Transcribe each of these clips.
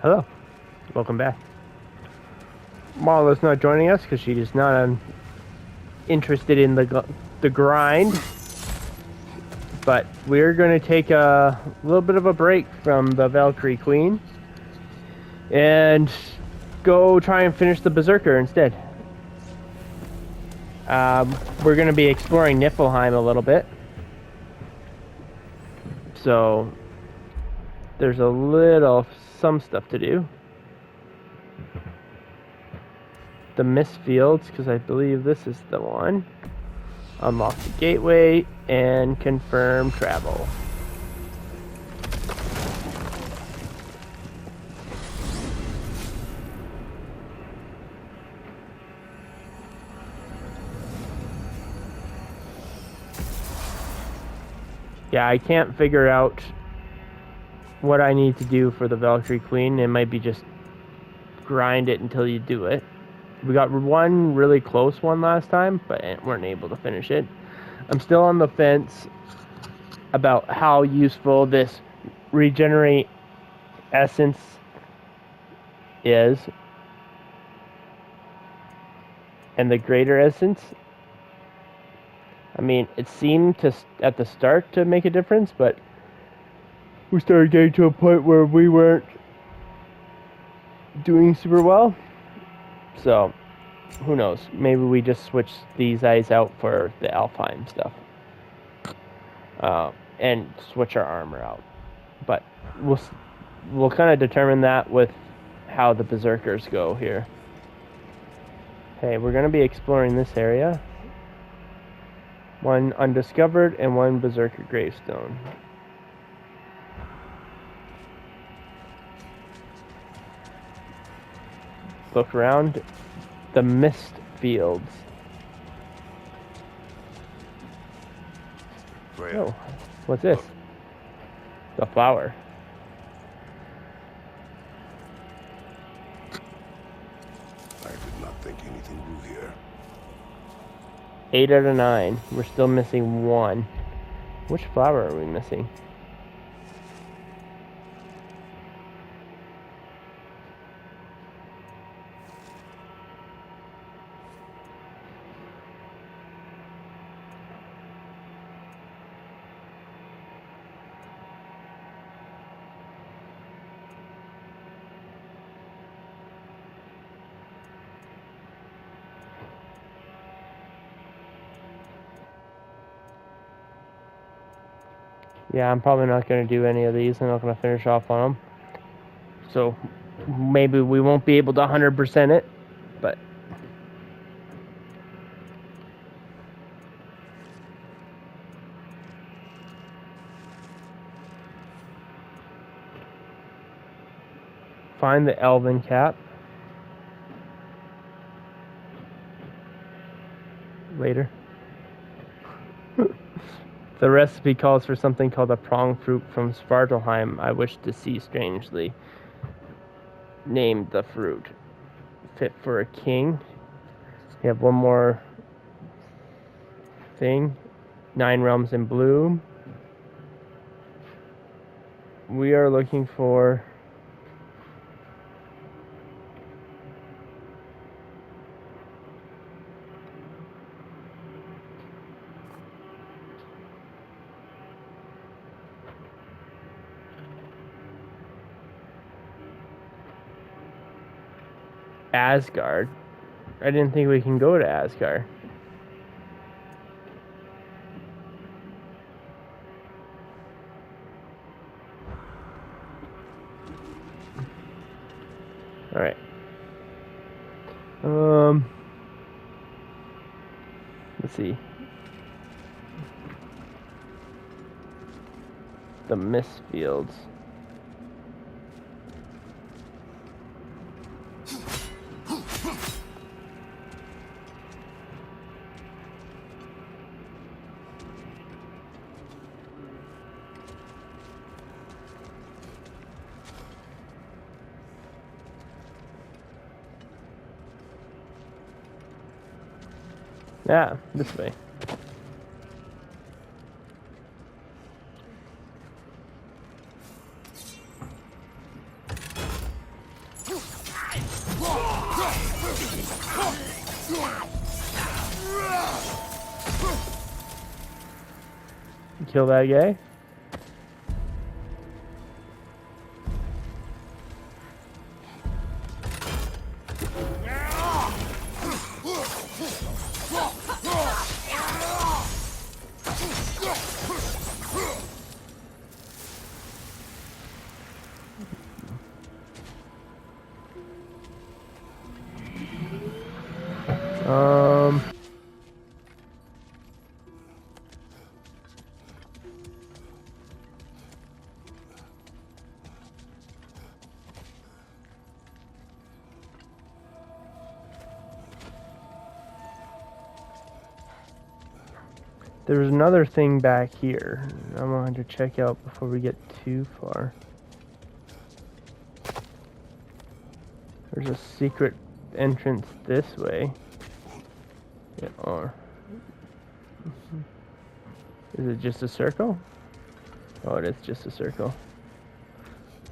Hello, welcome back. Marla's not joining us because she is not interested in the grind. But we're going to take a little bit of a break from the Valkyrie Queen and go try and finish the Berserker instead. We're going to be exploring Niflheim a little bit. So there's some stuff to do. The Mist Fields, because I believe this is the one. Unlock the gateway and confirm travel. Yeah, I can't figure out what I need to do for the Valkyrie Queen. It might be just grind it until you do it. We got one really close one last time, but weren't able to finish it. I'm still on the fence about how useful this regenerate essence is. And the greater essence. I mean, it seemed to, at the start, to make a difference, but we started getting to a point where we weren't doing super well. So, who knows? Maybe we just switch these eyes out for the Alfheim stuff. And switch our armor out. But we'll kind of determine that with how the Berserkers go here. Okay, we're going to be exploring this area. One undiscovered and one Berserker gravestone. Look around. The Mist Fields. Oh, what's this? The flower. I did not think anything grew here. 8 out of 9. We're still missing one. Which flower are we missing? Yeah, I'm probably not going to do any of these. I'm not going to finish off on them. So, maybe we won't be able to 100% it, but... Find the Elven Cap. Later. The recipe calls for something called a prong fruit from Svartalheim. I wish to see strangely named the fruit. Fit for a king. We have one more thing. 9 realms in bloom. We are looking for Asgard. I didn't think we can go to Asgard. Alright. Let's see. The Mist Fields. Yeah, this way. Kill that guy. There's another thing back here I wanted to check out before we get too far. There's a secret entrance this way. Yeah, or is it just a circle? Oh, it is just a circle.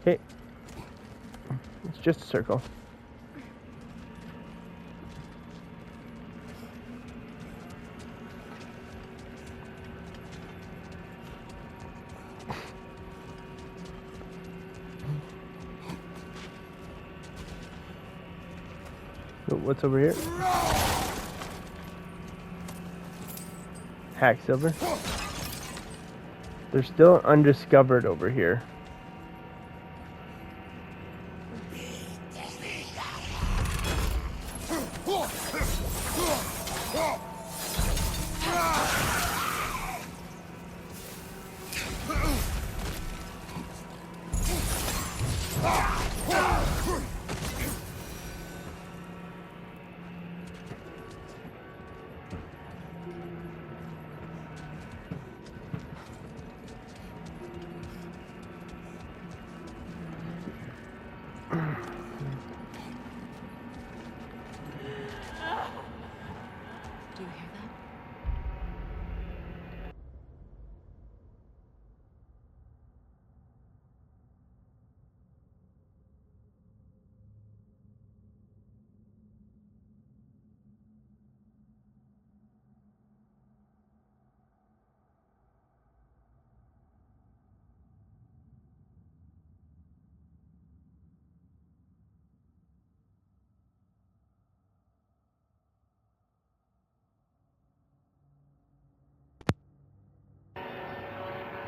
Okay. It's just a circle. What's over here? Hack silver. They're still undiscovered over here.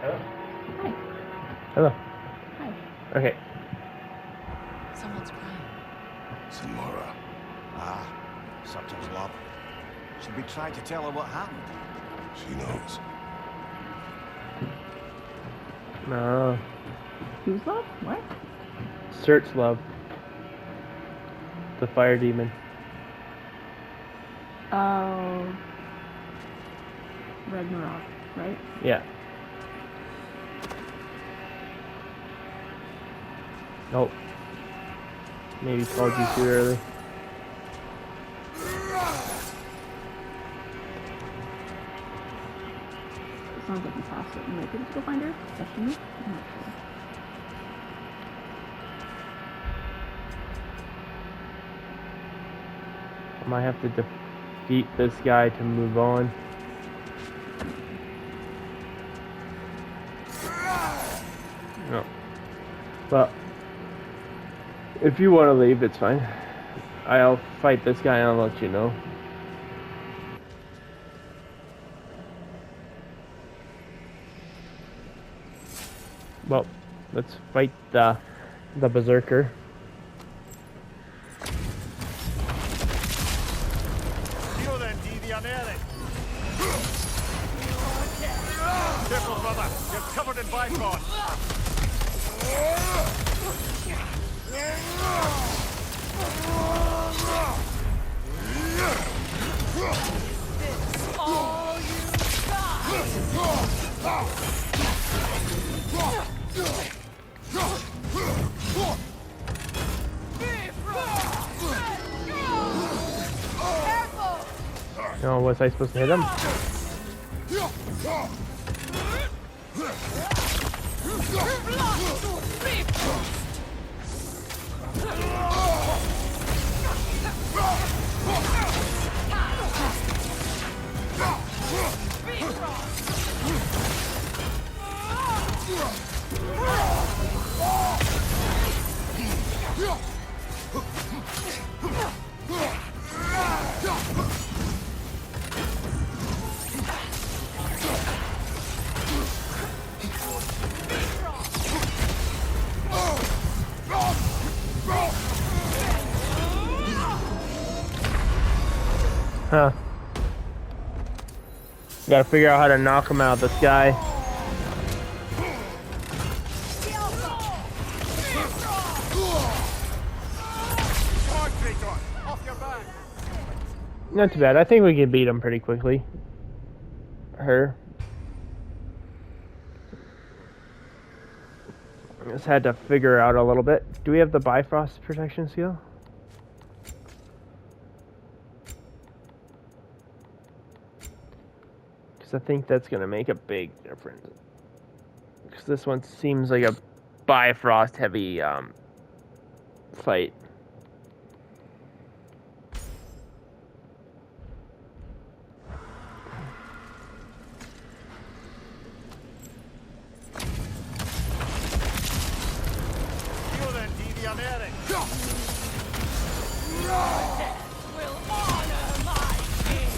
Hello? Hi. Hello. Hi. Okay. Someone's crying. Samara. Ah, something's love. Should we try to tell her what happened? She knows. No. Who's love? What? Search love. The fire demon. Oh. Ragnarok, right? Yeah. Oh. Maybe called you too early. It sounds like you passed it. You might be able to go find her? Question me? I'm not sure. I might have to defeat this guy to move on. No. Well, if you want to leave, it's fine. I'll fight this guy and I'll let you know. Well, let's fight the berserker. Skjóthendi the Unerring. Careful, brother. You're covered in bifrost. All you got! No, was I supposed to hit him? Huh. Gotta figure out how to knock him out of the sky. Not too bad. I think we can beat him pretty quickly. Her. Just had to figure out a little bit. Do we have the Bifrost protection skill? Because I think that's going to make a big difference. Because this one seems like a Bifrost heavy fight. Skjóthendi the Unerring. Will honor my king.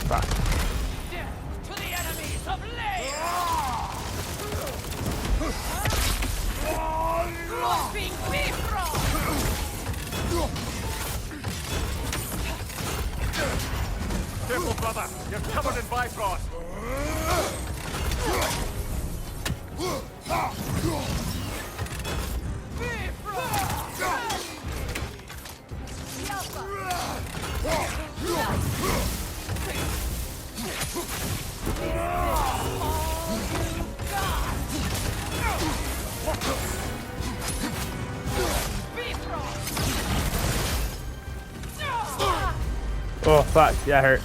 Fuck. Death to the enemies of Leia. Dropping Bifrost. Careful, brother. You're covered in Bifrost. Oh fuck, that hurt.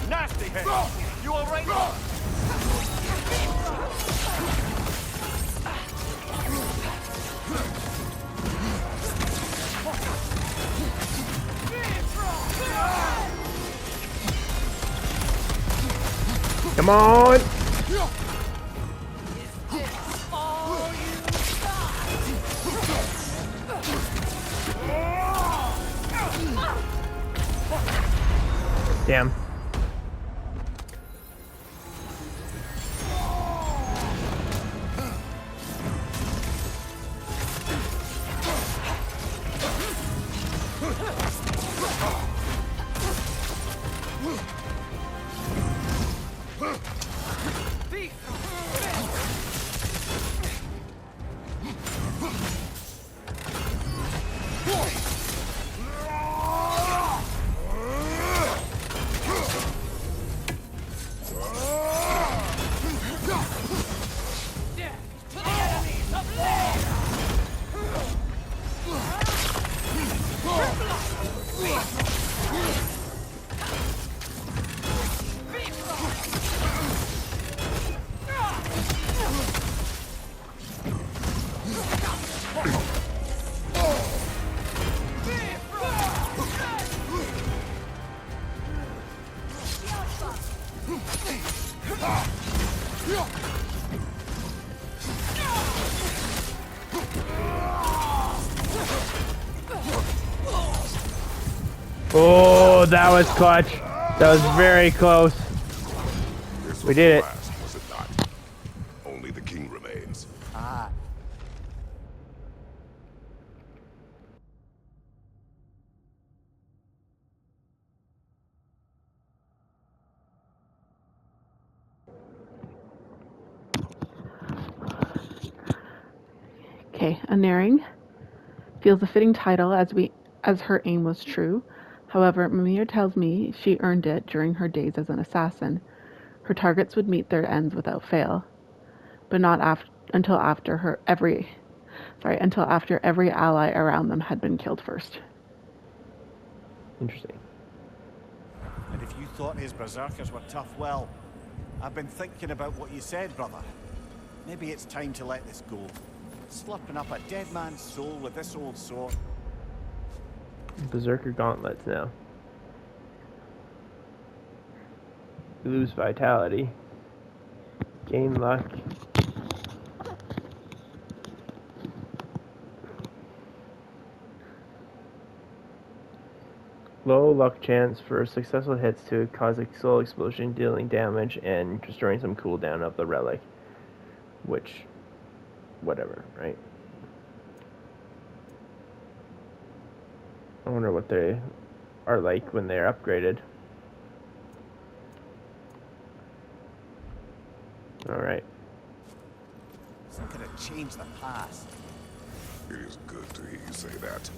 Nasty hit. You all right? Come on! Damn. Oh, that was clutch. That was very close. This We was did the it. last, was it not? Only the king remains. Ah. Okay, Unerring feels a fitting title as her aim was true. However, Mimir tells me she earned it during her days as an assassin. Her targets would meet their ends without fail, but not until after every ally around them had been killed first. Interesting. And if you thought his berserkers were tough, well, I've been thinking about what you said, brother. Maybe it's time to let this go. Slurping up a dead man's soul with this old sword. Berserker gauntlets now. You lose vitality. Gain luck. Low luck chance for successful hits to cause a soul explosion, dealing damage and destroying some cooldown of the relic. Which, whatever, right? I wonder what they are like when they're upgraded. Alright. It's not gonna change the past. It is good to hear you say that.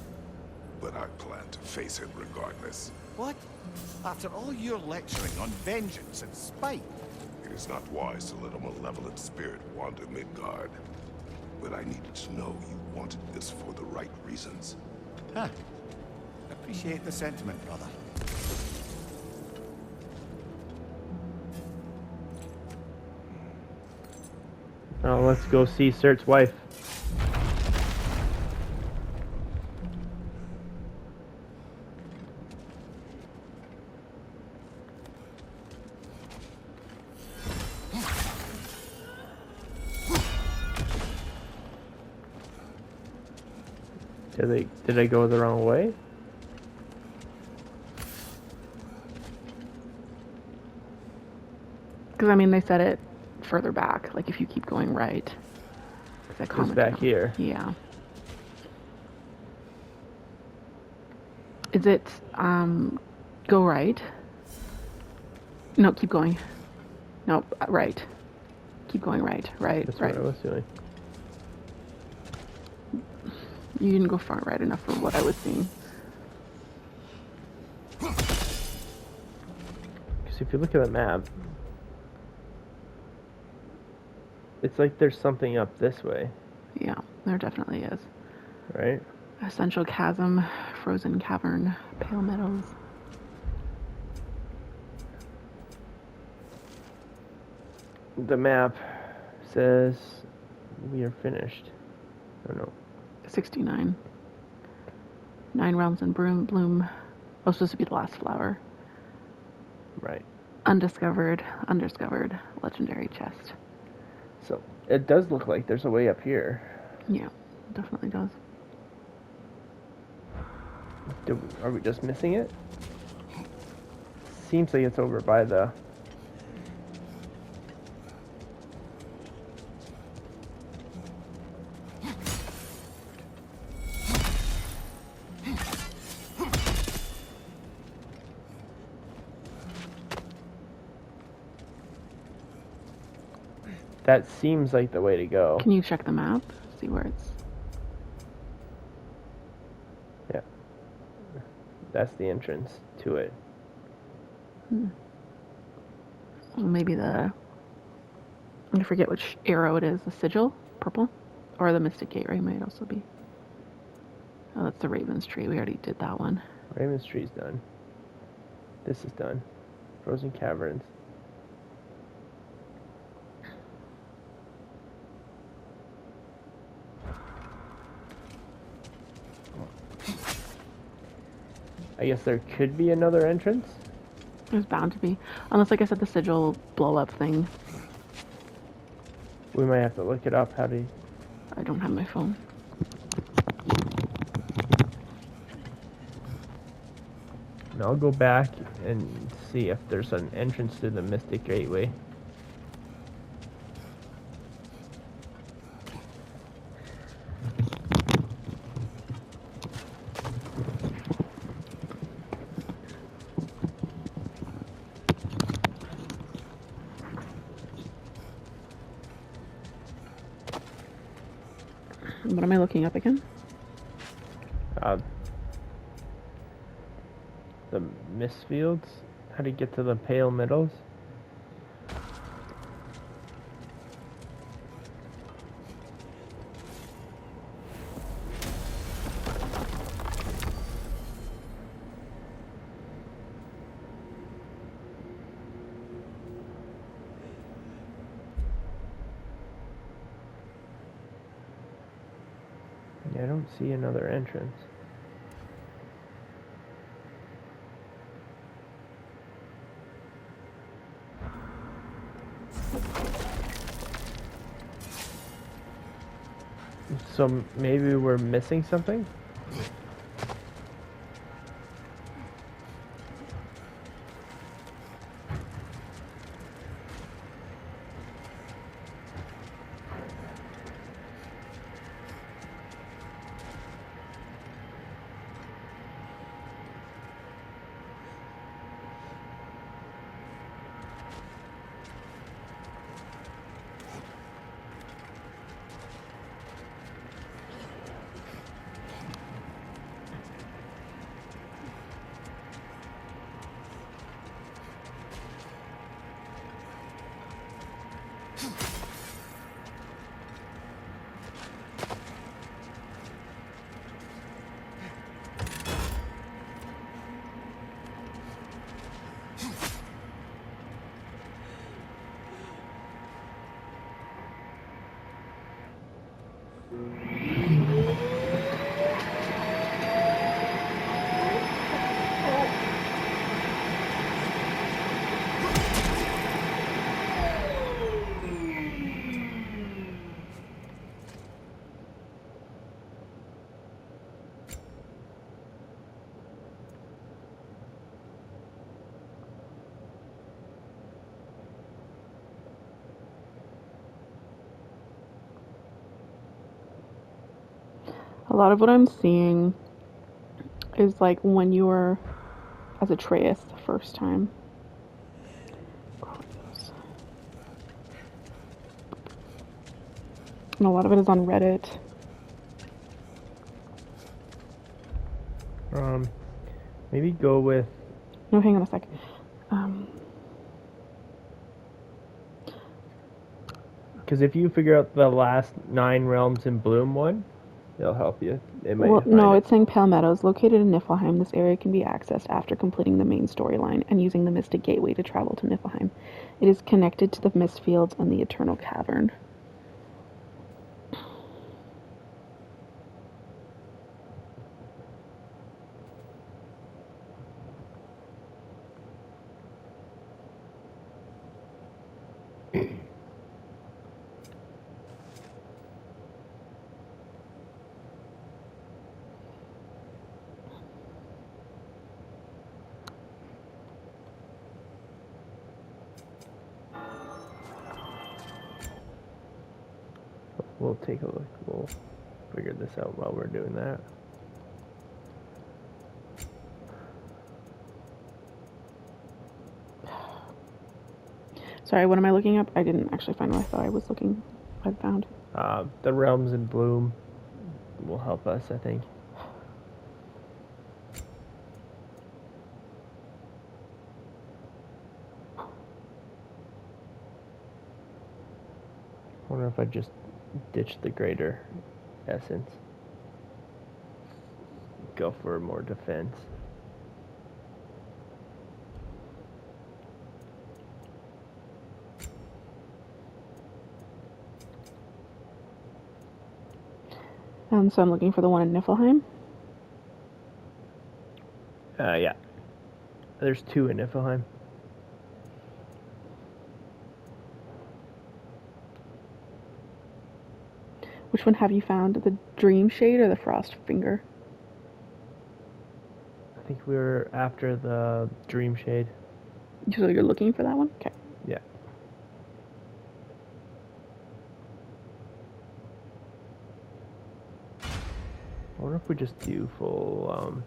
But I plan to face it regardless. What? After all your lecturing on vengeance and spite? It is not wise to let a malevolent spirit wander Midgard. But I needed to know you wanted this for the right reasons. Huh. Appreciate the sentiment, brother. Oh, let's go see Sert's wife. Did I go the wrong way? Because, I mean, they said it further back, like if you keep going right. It's back here. Yeah. Is it, go right? No, keep going. No, right. Keep going right, That's right. what I was doing. You didn't go far right enough for what I was seeing. Because if you look at the map, it's like there's something up this way, Yeah, there definitely is. right? Essential chasm, frozen cavern, pale meadows. The map says we are finished. Oh no. 69. 9 realms in bloom. Oh, supposed to be the last flower. Right. Undiscovered, legendary chest. So it does look like there's a way up here. Yeah, definitely does. Are we just missing it? Seems like it's over by the... That seems like the way to go. Can you check the map? See where it's... Yeah. That's the entrance to it. Well, maybe I forget which arrow it is. The sigil? Purple? Or the Mystic Gateway might also be. Oh, that's the Raven's Tree. We already did that one. Raven's Tree's done. This is done. Frozen Caverns. I guess there could be another entrance. There's bound to be. Unless, like I said, the sigil blow-up thing. We might have to look it up. How do you... I don't have my phone. And I'll go back and see if there's an entrance to the Mystic Gateway. What am I looking up again? The Mistfields? How to get to the Pale Meadows? Yeah, I don't see another entrance. So maybe we're missing something? A lot of what I'm seeing is like when you were as Atreus the first time. And a lot of it is on Reddit. Maybe go with... No, hang on a sec. Because if you figure out the last 9 realms in Bloom one, it'll help you. It might Well, find no, it. it's saying Pale Meadows. Located in Niflheim, this area can be accessed after completing the main storyline and using the Mystic Gateway to travel to Niflheim. It is connected to the Mist Fields and the Eternal Cavern. We'll take a look. We'll figure this out while we're doing that. Sorry, what am I looking up? I didn't actually find what I thought I was looking. I'd found. The realms in Bloom will help us, I think. I wonder if I just ditch the greater essence. Go for more defense. So I'm looking for the one in Niflheim. Yeah. There's 2 in Niflheim. Which one have you found? The Dream Shade or the Frost Finger? I think we were after the Dream Shade. So you're looking for that one? Okay. Yeah. I wonder if we just do full,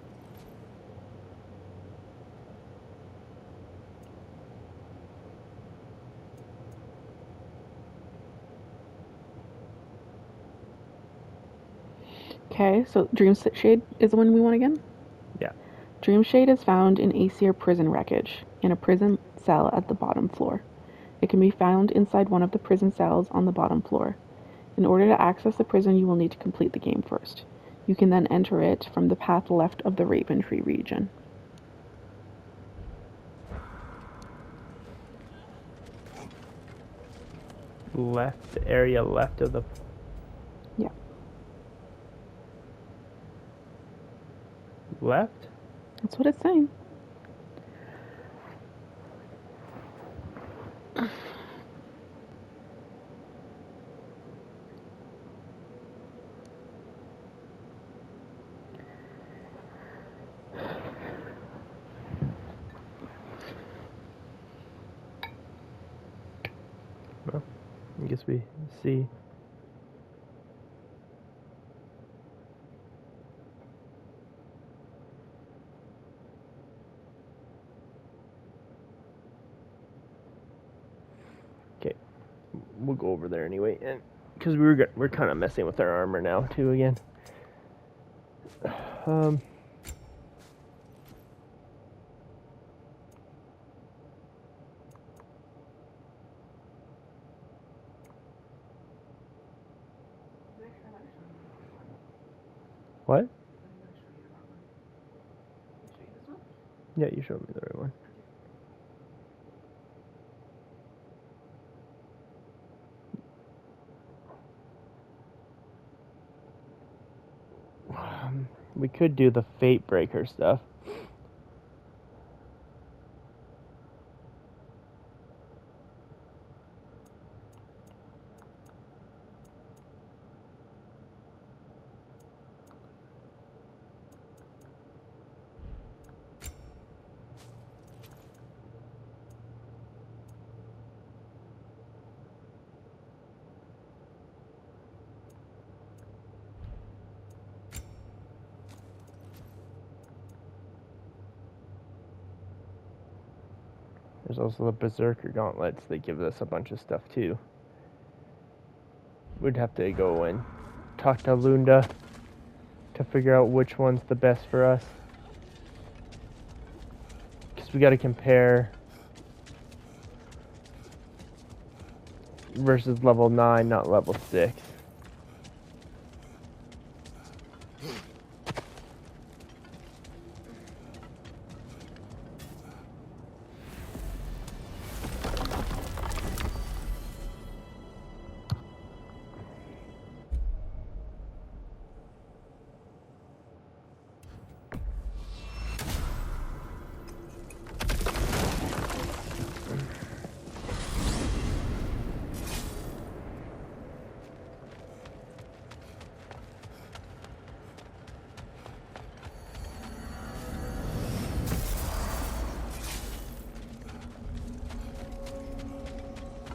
Okay, so Dream Shade is the one we want again? Yeah. Dream Shade is found in Aesir prison wreckage, in a prison cell at the bottom floor. It can be found inside one of the prison cells on the bottom floor. In order to access the prison, you will need to complete the game first. You can then enter it from the path left of the Raven Tree region. Left area left of the... Yeah. left? That's what it's saying. Well, I guess we see. Okay, we'll go over there anyway, and because we're kind of messing with our armor now too again. What? Yeah, you showed me the right one. We could do the Fate Breaker stuff. There's also the Berserker Gauntlets. They give us a bunch of stuff too. We'd have to go and talk to Lunda to figure out which one's the best for us. Because we got to compare versus level 9, not level 6.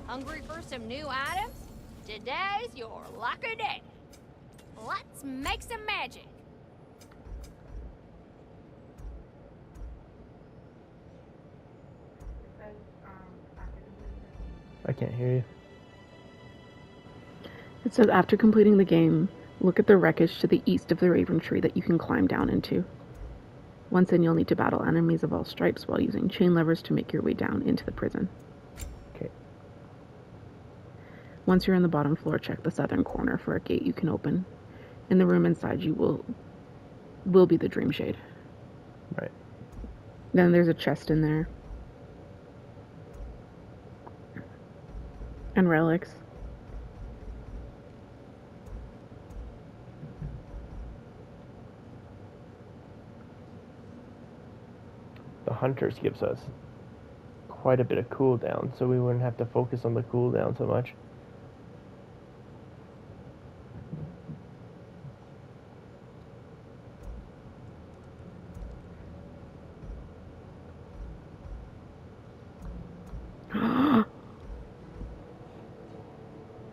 Hungry for some new items? Today's your lucky day. Let's make some magic. I can't hear you. It says after completing the game, look at the wreckage to the east of the Raven Tree that you can climb down into. Once in, you'll need to battle enemies of all stripes while using chain levers to make your way down into the prison. Okay. Once you're in the bottom floor, check the southern corner for a gate you can open. In the room inside you will be the Dream Shade. Right. Then there's a chest in there. And relics. The Hunters gives us quite a bit of cooldown, so we wouldn't have to focus on the cooldown so much.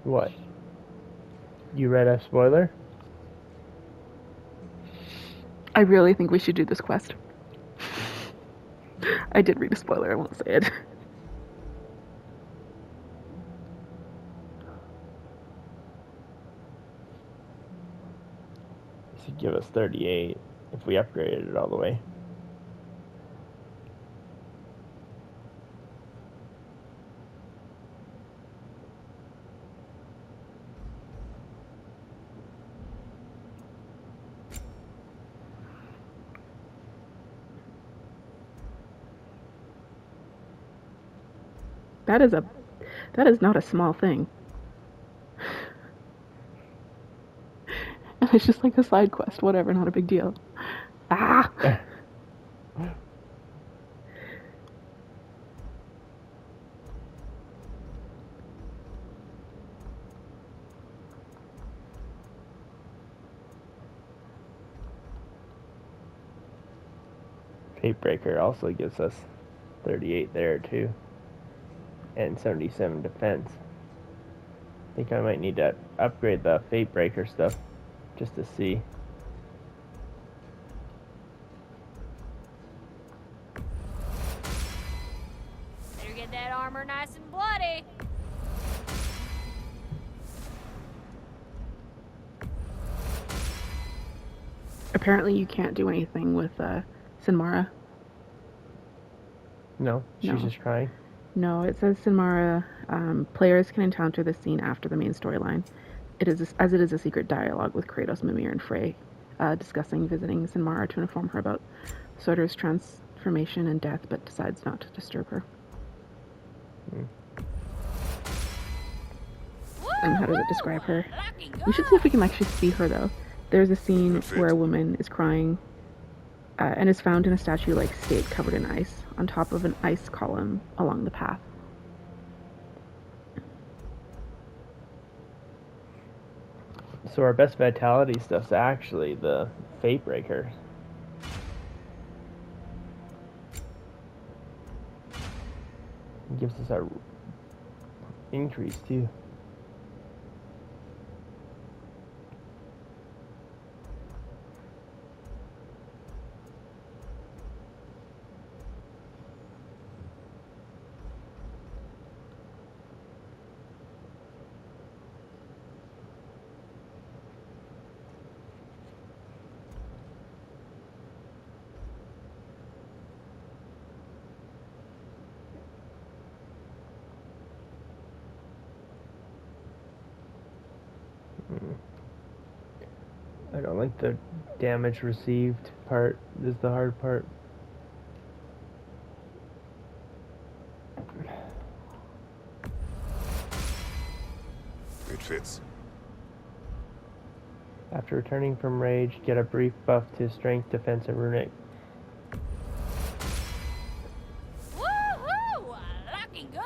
What? You read a spoiler? I really think we should do this quest. I did read a spoiler, I won't say it. This would give us 38 if we upgraded it all the way. That is not a small thing. And it's just like a side quest, whatever, not a big deal. Ah! Fatebreaker also gives us 38 there too, and 77 defense. I think I might need to upgrade the Fatebreaker stuff just to see. Better get that armor nice and bloody. Apparently you can't do anything with Sinmara. No, she's No. just crying. No, it says Sinmara, players can encounter the scene after the main storyline. It is a secret dialogue with Kratos, Mimir, and Frey, discussing visiting Sinmara to inform her about Surtur's transformation and death, but decides not to disturb her. And how does it describe her? We should see if we can actually see her, though. There's a scene where a woman is crying and is found in a statue-like state covered in ice on top of an ice column along the path. So our best vitality stuff's actually the Fatebreaker. It gives us our increase too. I don't like the damage received part. This is the hard part. It fits. After returning from rage, get a brief buff to strength, defense, and runic. Woohoo! Looking good.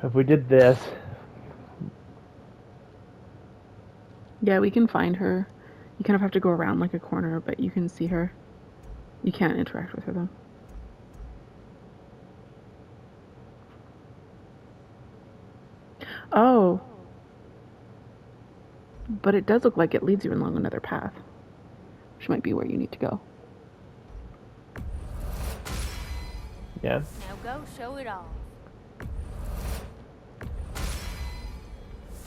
'If we did this, Yeah, we can find her. You kind of have to go around like a corner, but you can see her. You can't interact with her, though. Oh. But it does look like it leads you along another path, which might be where you need to go. yeah. Now go show it off.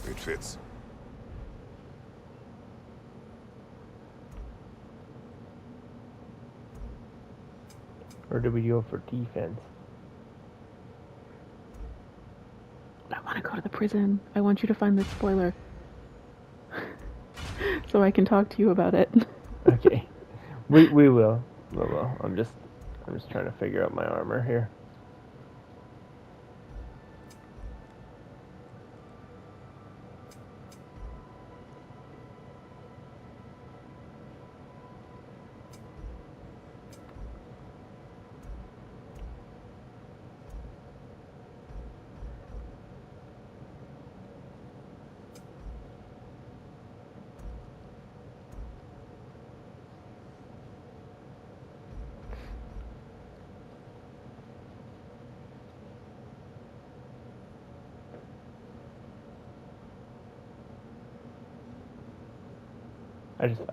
It fits. Or do we go for defense? I want to go to the prison. I want you to find this spoiler. So I can talk to you about it. Okay. We will. We will. I'm just trying to figure out my armor here.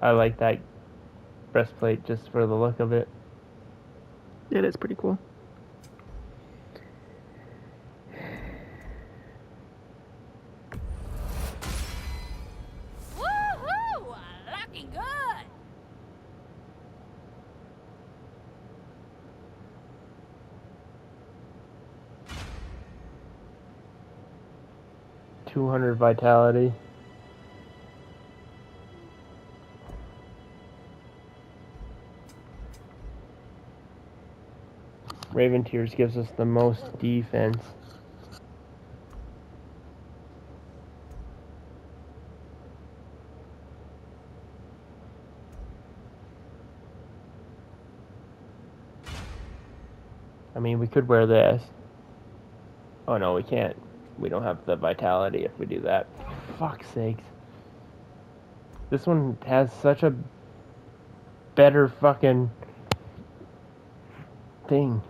I like that breastplate just for the look of it. It is pretty cool. Woohoo! Looking good. 200 vitality. Raven Tears gives us the most defense. I mean, we could wear this. Oh no, we can't. We don't have the vitality if we do that. Fuck's sakes. This one has such a better fucking thing.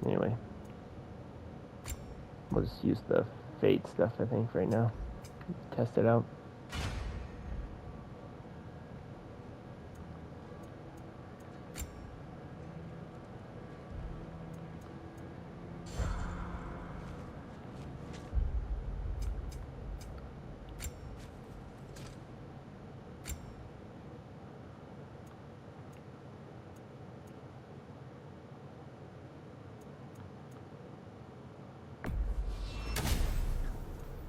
Anyway. We'll just use the fate stuff, I think, right now. Test it out.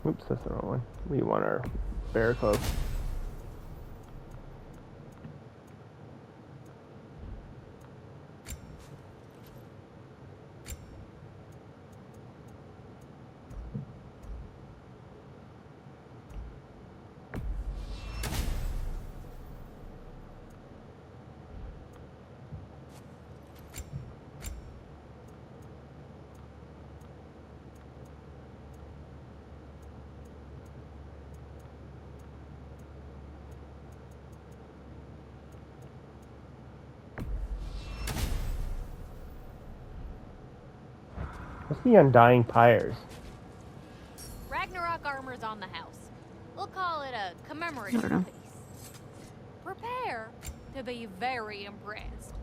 Oops, that's the wrong one. We want our bear clothes. What's the Undying Pyres? Ragnarok armor's on the house. We'll call it a I don't commemorative know. piece. Prepare to be very impressed.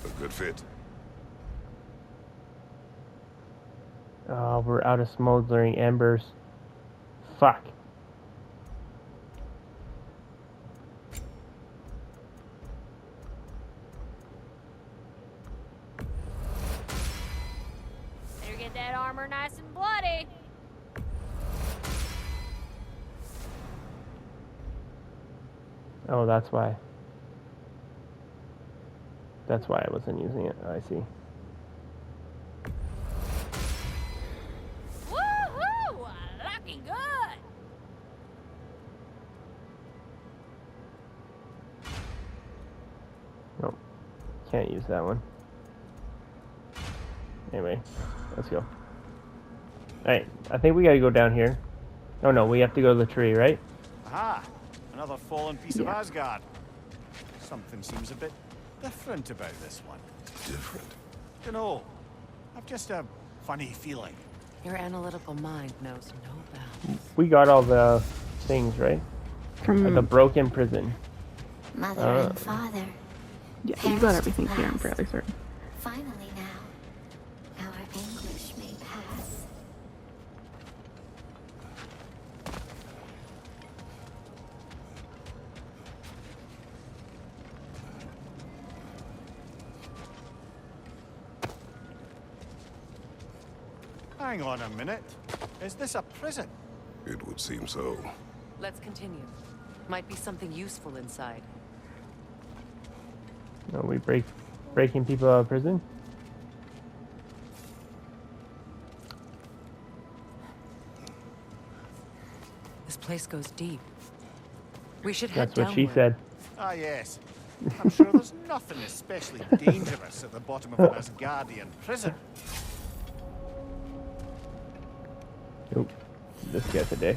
A good fit. Oh, we're out of smoldering embers. Fuck. Better get that armor nice and bloody. Oh, that's why. That's why I wasn't using it. Oh, I see. Woohoo! Looking good. Nope. Can't use that one. Anyway, let's go. Alright, I think we gotta go down here. Oh no, we have to go to the tree, right? Aha! Another fallen piece of Yeah. Asgard. Something seems a bit different about this one. Different. Dunno. I've just a funny feeling. Your analytical mind knows no bounds. We got all the things, right? From The broken prison. Mother Oh. and father. yeah, you got everything here. I'm fairly certain. Finally now, our anguish may pass. Hang on a minute. Is this a prison? It would seem so. Let's continue. Might be something useful inside. No, we breaking people out of prison. This place goes deep. We should head That's what she downward. said. Ah, yes. I'm sure there's nothing especially dangerous at the bottom of an Asgardian prison. Nope. This guy's a dick.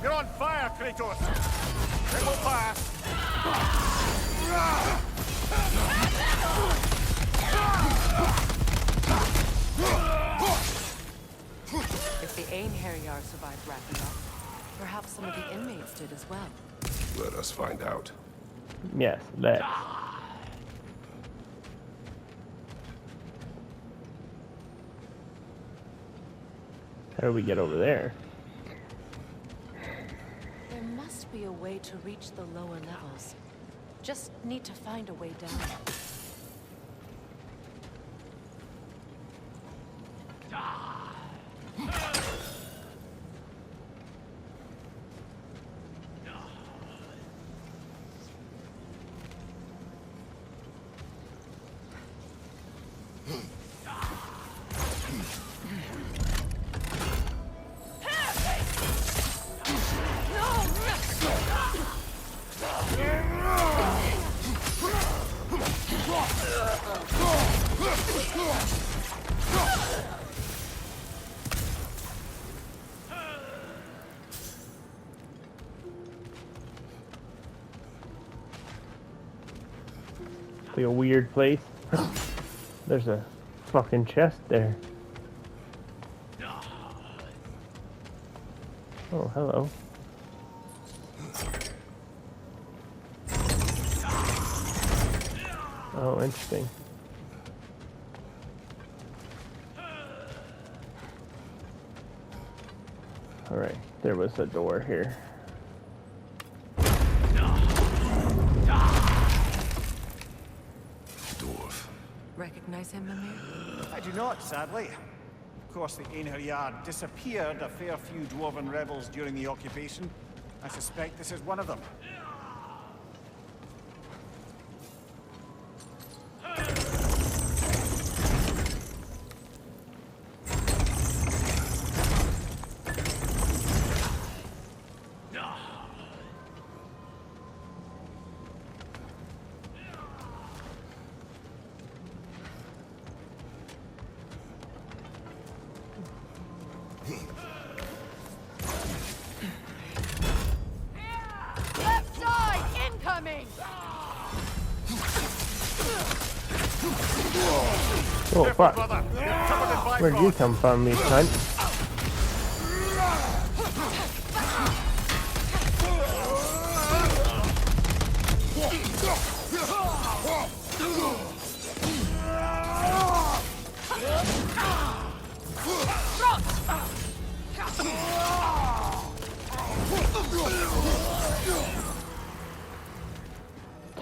You're on fire, Kratos! It will pass! If the Einherjar survived Ragnarok, perhaps some of the inmates did as well. Let us find out. Yes, let's. How do we get over there? There must be a way to reach the lower levels. Just need to find a way down. Like a weird place. There's a fucking chest there. Oh, hello. Oh, interesting. Alright, there was a door here. Dwarf. Recognize him, Mimir? I do not, sadly. Of course, the Einherjar disappeared a fair few dwarven rebels during the occupation. I suspect this is one of them. Left side incoming! Oh, fuck. Brother, you're covered in Where'd you bifrost. come from, you cunt?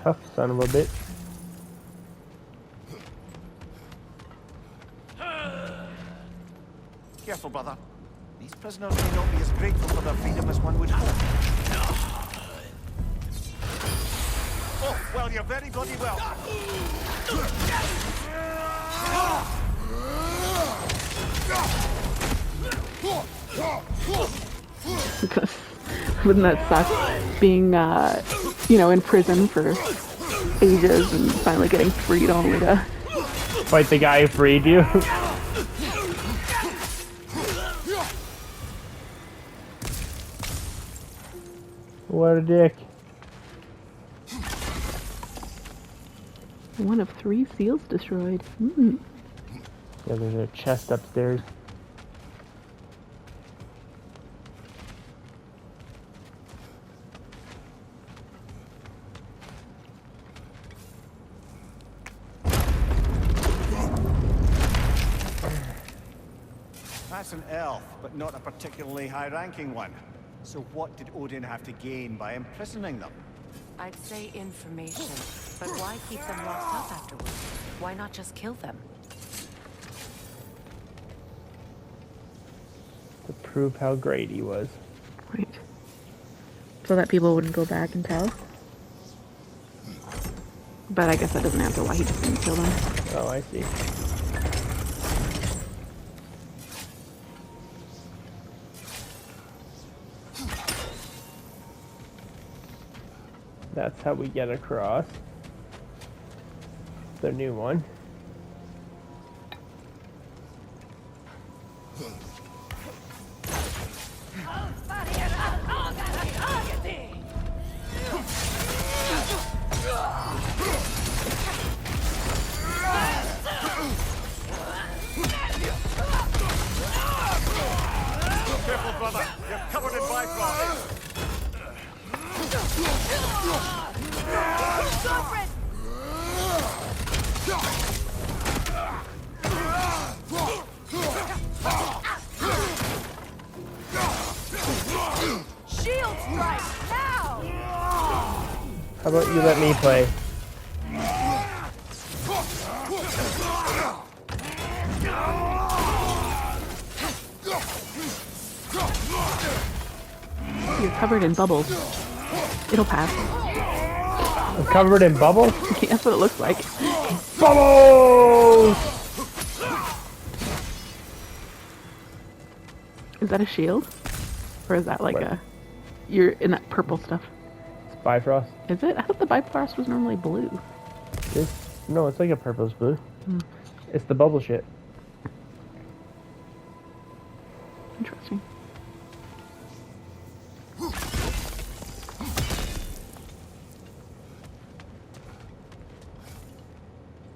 Tough son of a bitch. Careful, brother. These prisoners may not be as grateful for their freedom as one would hope. Oh, well, you're very bloody welcome. Wouldn't that suck? Being, in prison for ages and finally getting freed only to... Fight the guy who freed you. What a dick. One of 3 seals destroyed. Hmm. Yeah, there's a chest upstairs. That's an elf, but not a particularly high-ranking one. So what did Odin have to gain by imprisoning them? I'd say information, but why keep them locked up afterwards? Why not just kill them? To prove how great he was. Right. So that people wouldn't go back and tell? But I guess that doesn't answer why he just didn't kill them. Oh, I see. That's how we get across. The new one. Careful, brother. You're covered in bifrost. Shield strike now! How about you let me play? You're covered in bubbles. It'll pass. I'm covered in bubbles? That's what it looks like. Bubbles! Is that a shield? Or is that like What? a... You're in that purple stuff. It's Bifrost. Is it? I thought the Bifrost was normally blue. No, it's like a purplish blue. Hmm. It's the bubble shit. Interesting.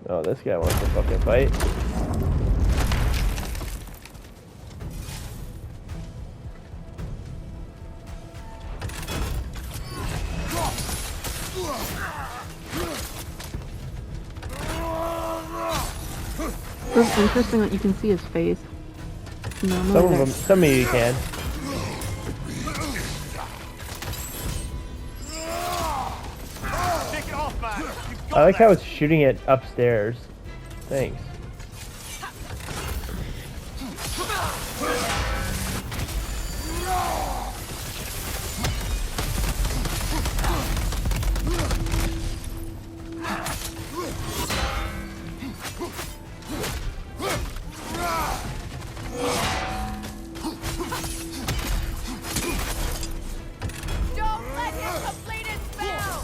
Oh, this guy wants to fucking fight. It's interesting that you can see his face. Normally Some of you can. Take it off, man. You've got I like this. how it's shooting it upstairs. Thanks. Don't let him complete his spell!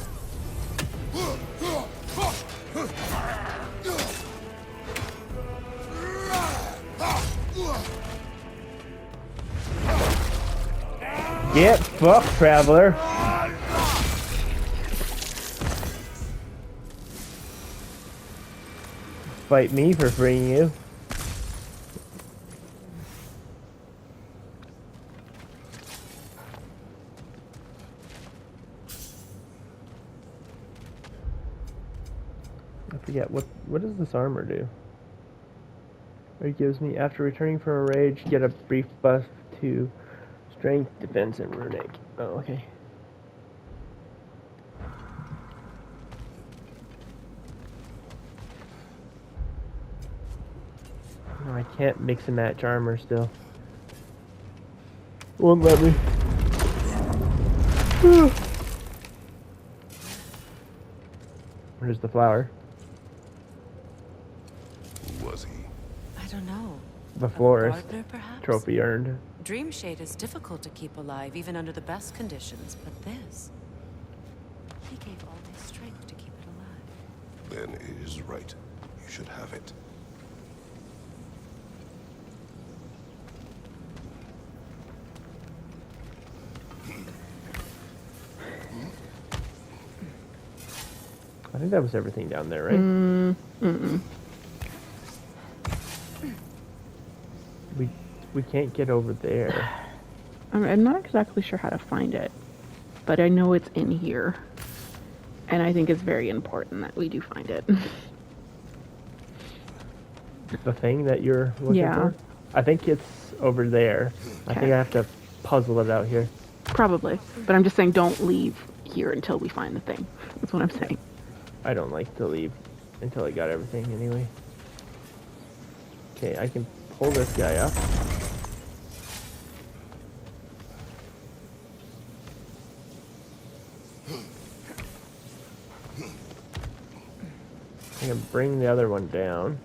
Get fucked, traveler. Fight me for freeing you. I forget what does this armor do? It gives me, after returning from a rage, get a brief buff to strength, defense, and runic. Oh, okay. No, I can't mix and match armor still. Won't let me. Where's the flower? Who was he? I don't know. The A florist. gardener, perhaps? Trophy earned. Dreamshade is difficult to keep alive, even under the best conditions, but this... He gave all his strength to keep it alive. Then it is right. You should have it. I think that was everything down there, right? We can't get over there. I'm not exactly sure how to find it, but I know it's in here. And I think it's very important that we do find it. The thing that you're looking Yeah. for? I think it's over there. I think Okay. I have to puzzle it out here. Probably. But I'm just saying don't leave here until we find the thing. That's what I'm saying. I don't like to leave until I got everything anyway. Okay, I can pull this guy up. I can bring the other one down.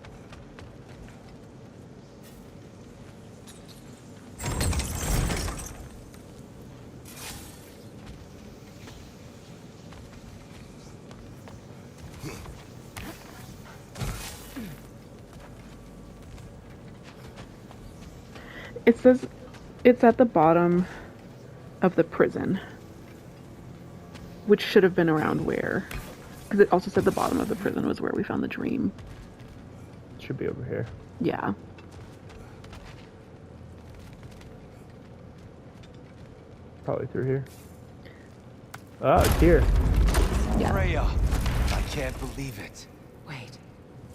It says it's at the bottom of the prison, which should have been around where? Because it also said the bottom of the prison was where we found the dream. Should be over here. Yeah. Probably through here. Oh, it's here. Yeah. Freya, I can't believe it. Wait,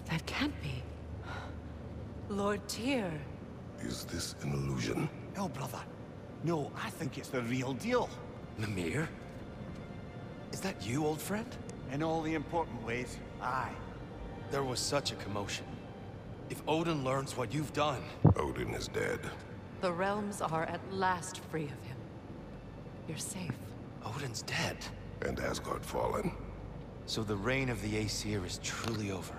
that can't be. Lord Tyr. Is this an illusion? No, brother. No, I think it's the real deal. Mimir? Is that you, old friend? In all the important ways, aye. There was such a commotion. If Odin learns what you've done... Odin is dead. The realms are at last free of him. You're safe. Odin's dead. And Asgard fallen. So the reign of the Aesir is truly over.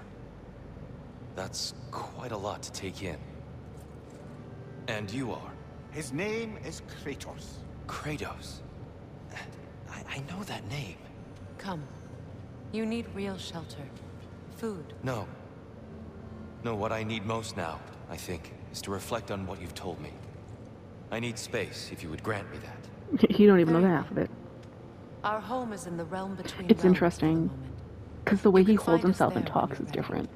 That's quite a lot to take in. And you are? His name is Kratos. Kratos. I know that name. Come. You need real shelter. Food. No. No, what I need most now, I think, is to reflect on what you've told me. I need space, if you would grant me that. You don't even know the half of it. Our home is in the realm between It's realms interesting, at the moment. because the way You he can holds find us himself and there talks when is you're different.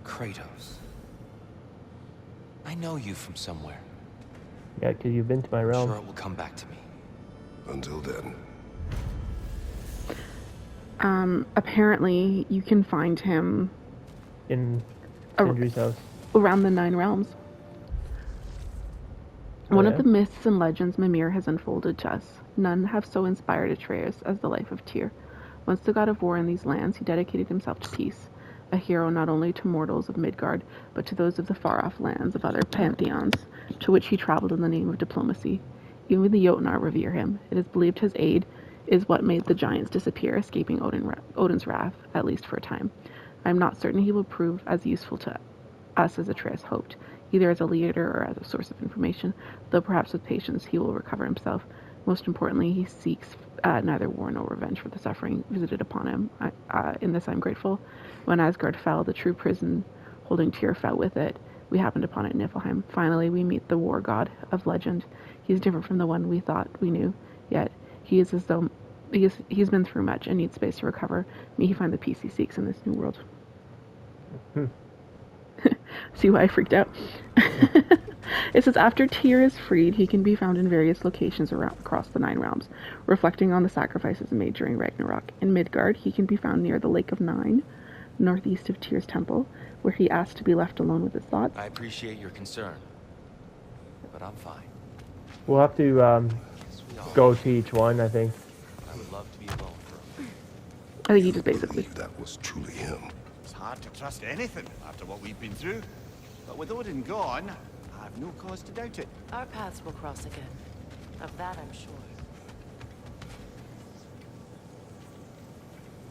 Kratos. I know you from somewhere. Yeah, because you've been to my I'm realm. sure it will come back to me. Until then, Apparently, you can find him In Ar- Sindri's house. around the Nine Realms. Oh, One yeah? of the myths and legends Mimir has unfolded to us. None have so inspired Atreus as the life of Tyr. Once the god of war in these lands, he dedicated himself to peace, a hero not only to mortals of Midgard, but to those of the far-off lands of other pantheons, to which he traveled in the name of diplomacy. Even the Jotnar revere him. It is believed his aid is what made the giants disappear, escaping Odin's wrath, at least for a time. I am not certain he will prove as useful to us as Atreus hoped, either as a leader or as a source of information, though perhaps with patience he will recover himself. Most importantly, he seeks neither war nor revenge for the suffering visited upon him. In this I'm grateful. When Asgard fell, the true prison holding Tyr fell with it. We happened upon it in Niflheim. Finally, we meet the war god of legend. He is different from the one we thought we knew, yet he is as though he's been through much and needs space to recover. May he find the peace he seeks in this new world. See why I freaked out? It says, after Tyr is freed, he can be found in various locations across the Nine Realms, reflecting on the sacrifices made during Ragnarok. In Midgard, he can be found near the Lake of Nine, northeast of Tyr's temple, where he asked to be left alone with his thoughts. I appreciate your concern, but I'm fine. We'll have to Yes, we are. go to each one, I think. I would love to be alone for a moment. I think he just basically... believe that was truly him. It's hard to trust anything after what we've been through. But with Odin gone, I've no cause to doubt it. Our paths will cross again. Of that I'm sure.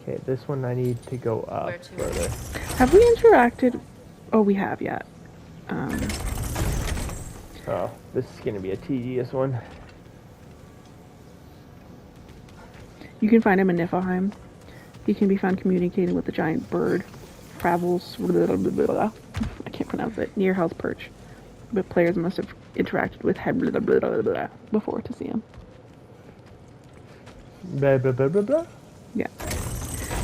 Okay, this one I need to go up Where to? further. Have we interacted? Oh, we have, yeah. Oh, this is going to be a tedious one. You can find him in Niflheim. He can be found communicating with the giant bird. Travels... I can't pronounce it. Near Hell's Perch. But players must have interacted with him before to see him. Blah, blah, blah, blah, blah. Yeah.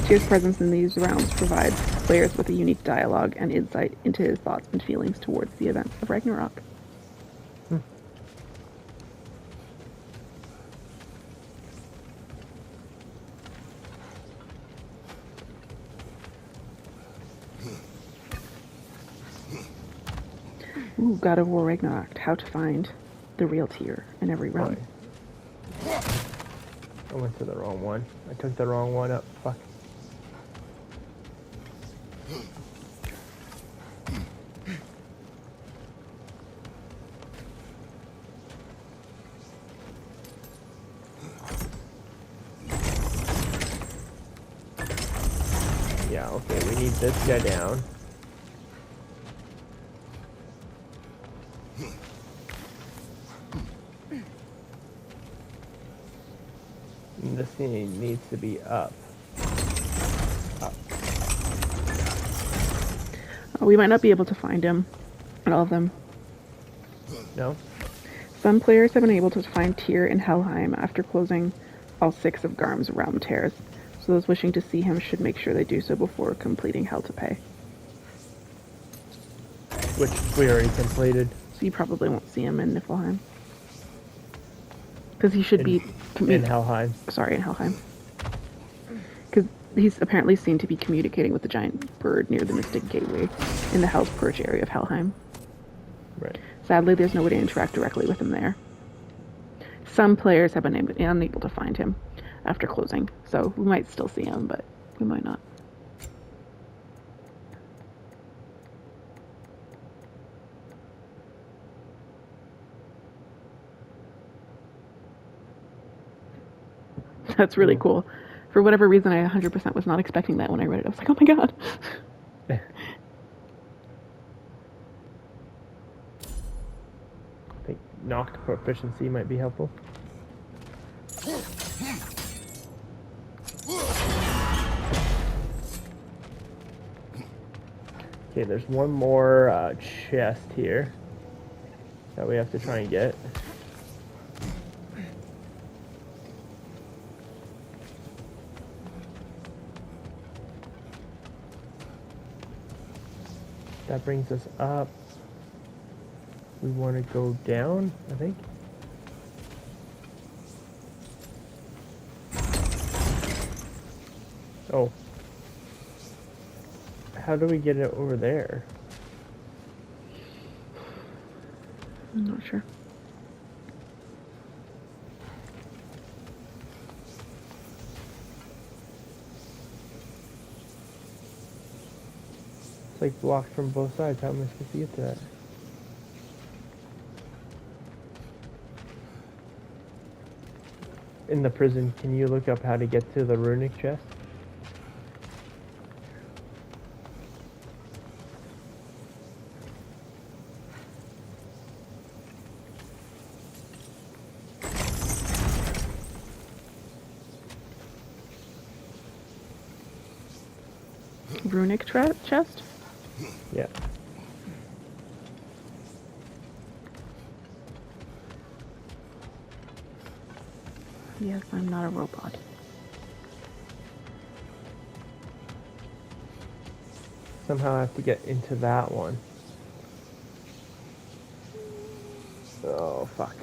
Tyr's presence in these realms provides players with a unique dialogue and insight into his thoughts and feelings towards the events of Ragnarok. Ooh, God of War Ragnarok. How to find the real Tyr in every realm. I went to the wrong one. I took the wrong one up. Fuck. Yeah, okay, we need this guy down. And this thing needs to be up. We might not be able to find him at all of them. No? Some players have been able to find Tyr in Helheim after closing all 6 of Garm's realm tears, so those wishing to see him should make sure they do so before completing Hell to Pay. Which we already completed. So you probably won't see him in Niflheim. Because Because he should be in Helheim. Sorry, in Helheim. Because he's apparently seen to be communicating with the giant bird near the Mystic Gateway in the Hell's Perch area of Helheim. Right. Sadly, there's no way to interact directly with him there. Some players have been unable to find him after closing, so we might still see him, but we might not. That's really cool. For whatever reason, I 100% was not expecting that when I read it. I was like, oh my god. I think knocked proficiency might be helpful. Okay, there's one more chest here that we have to try and get. That brings us up. We want to go down, I think. Oh. How do we get it over there? I'm not sure. It's like blocked from both sides. How am I supposed to get to that? In the prison, can you look up how to get to the runic chest? Runic chest? Yeah. Yes, I'm not a robot. Somehow I have to get into that one. Oh, fuck.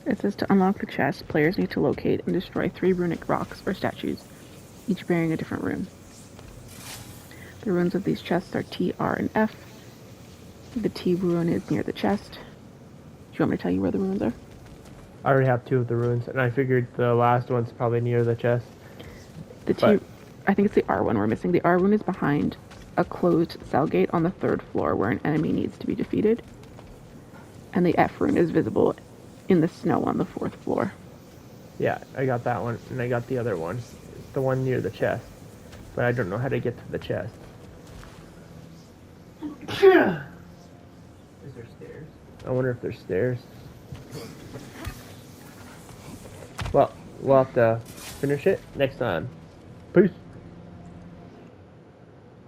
It says to unlock the chest, players need to locate and destroy 3 runic rocks or statues, each bearing a different rune. The runes of these chests are T, R, and F. The T rune is near the chest. Do you want me to tell you where the runes are? I already have 2 of the runes, and I figured the last one's probably near the chest. The T, I think it's the R one we're missing. The R rune is behind a closed cell gate on the 3rd floor where an enemy needs to be defeated. And the F rune is visible in the snow on the 4th floor. Yeah, I got that one, and I got the other one. It's the one near the chest. But I don't know how to get to the chest. Is there stairs? I wonder if there's stairs. Well, we'll have to finish it next time. Peace.